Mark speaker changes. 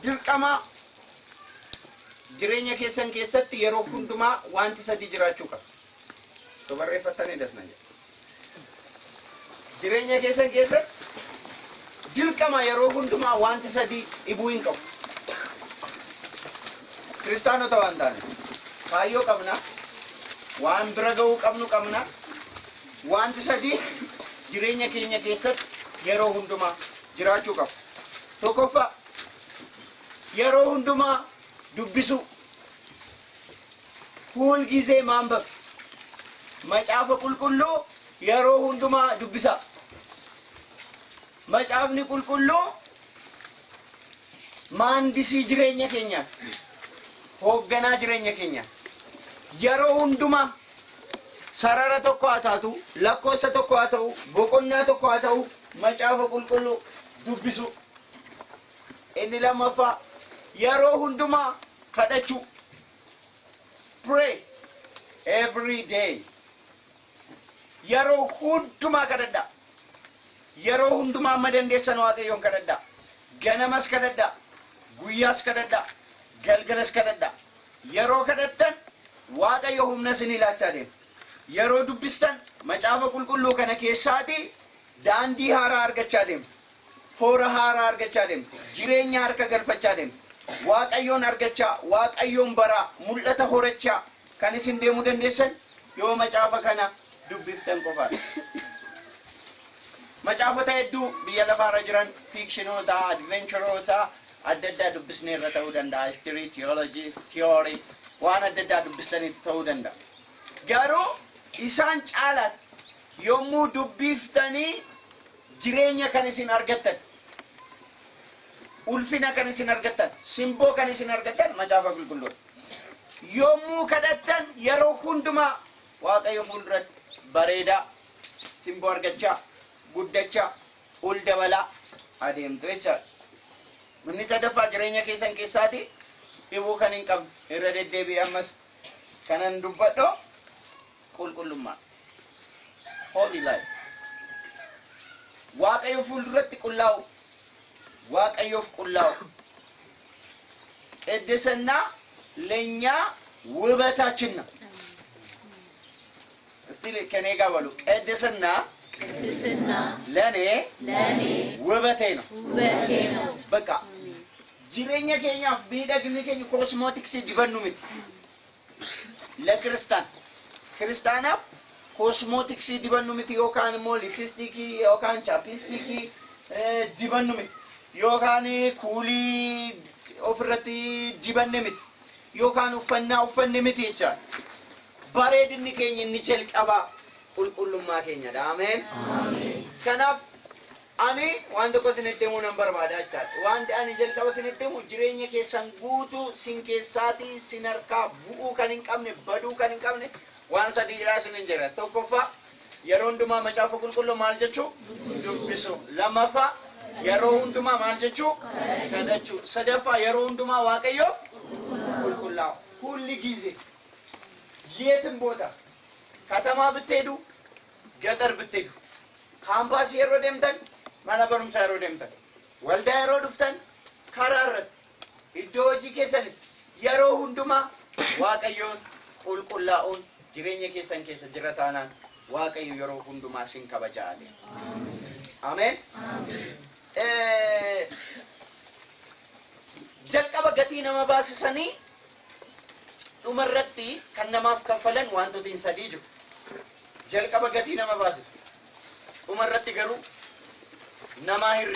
Speaker 1: dirqama jireenya keessan keessatti yeroo hundumaa wanti sadii jiraachuu qaba. Barreeffatanii dasna jedha. Jireenya keessan keessatti dirqama yeroo hundumaa wanti sadii dhibuu hin qabu. Kiristaanota waan taane kaayyoo qabna, waan bira ga'uu qabna. Wanti sadii jireenya keenya keessatti yeroo hundumaa jiraachuu qabu. Tokkoffaa yeroo hundumaa dubbisu. Huul ጊዜ ማንበብ. Macaafa qulqulluu yeroo hundumaa dubbisa. Macaafni qulqulluu maandisii jireenya keenya, hoogganaa jireenya keenya. Yeroo hundumaa sarara tokko haa taatu, lakkoofsa tokko haa ta'u, boqonnaa tokko haa ta'u, macaafa qulqulluu dubbisu. Inni lammaffaa yeroo hundumaa kadhachuu. Pray every day. Yeroo hundumaa kadhadhaa. Yeroo hundumaa amma dandeessan Waaqayyoon kadhadhaa. Ganamas kadhadhaa, guyyaas kadhadhaa, galgalas kadhadhaa. Yeroo kadhattan Waaqayyo humna isin ilaachaa deema. Yeroo dubbistan macaafa qulqulluu kana keessaati daandii haaraa argachaa deema. Toora haaraa argachaa deema. Jireenya harka galfachaa deema. Waaqayyoon argachaa, Waaqayyoon baraa, mul'ata horachaa kan isin deemuu dandeessan yoo macaafa kana dubbiftan qofaadha. Macaafota hedduu biyya lafaarra jiran fiikshinoota, adventuroota adda addaa dubbisnee irra ta'uu danda'a. History, theology, theory waan adda addaa dubbistaniitu ta'uu danda'a. Garuu isaan caalaatti yommuu dubbiftanii jireenya kan isin argattan, ulfina kan isin argattan, simboo kan isin argattan macaafa qulqulluudha. Yommuu kadhattan yeroo hundumaa Waaqayyo fuulduratti bareedaa, simboo argachaa, guddachaa, ol dabalaa adeemtu jechaadha. Inni sadaffaa jireenya keessan keessaati dhibuu kan hin qabne irra deddeebi'ee ammas kanan dubbadhu qulqullummaa. Holy life. Waaqayyo fuulduratti qullaa'u, Waaqayyoof qullaa'u. ቅድስና ለኛ ውበታችን ነው። እስቲ ከኔ ጋር በሉ ቅድስና ለኔ ውበቴ ነው። በቃ ጅሬኛ ኬኛፍ ቢደግኒ ኬኝ ኮስሞቲክስ ዲበኑ ምት ለክርስቲያናፍ ኮስሞቲክስ ዲበኑ ምት ዮካን ሞ ሊፕስቲክ ዮካን ቻፕስቲክ ዲበኑ ምት ዮካን ኩሊ ኦፍረቲ ዲበነ ምት ዮካን ኡፈነ ምት ይቻ ባሬድኒ ኬኝ እንቸል ቀባ ቁልቁሉማ ኬኛ አሜን ከናፍ አኒ ዋንደ ኮስነቴሙ ነምበር ባዳቻ ዋንደ አኒ ጀልቀባ ስነቴሙ ጅሬኛ ኬሰን ጉቱ ሲንኬሳቲ ሲነርካ ቡኡ ከንን ቀምነ በዱ ከንን ቀምነ ዋን ሰዲ ራስን እንጀራ ተቆፋ የሮንዱማ መጫፈ ቁልቁሉ ማልጀቹ ዱብሱ ለማፋ የሮንዱማ ማልጀቹ ከደቹ ሰደፋ የሮንዱማ ዋቀዮ ቁልቁላ ሁሉ ጊዜ የትም ቦታ ከተማ ብትሄዱ ገጠር ብትሄዱ ካምፓስ የሮደምተን ማናበሩም ሳይሮደምተን ወልዳ የሮዱፍተን ካራረ ኢዶጂ ከሰን የሮ ሁንዱማ ዋቀዮን ቁልቁላኡን ጅሬኛ ከሰን ከሰ ጅረታናን ዋቀዮ የሮ ሁንዱማ ሲንከበጃለ አሜን ጀልቀበ ገቲ ነማ ባስሰኒ ዱመረቲ ከነማፍ ከፈለን ዋንቶቲን ሰዲጁ ጀልቀበ ገቲ ነማ ባስ ዱመረቲ ገሩ ነማ ሂሬ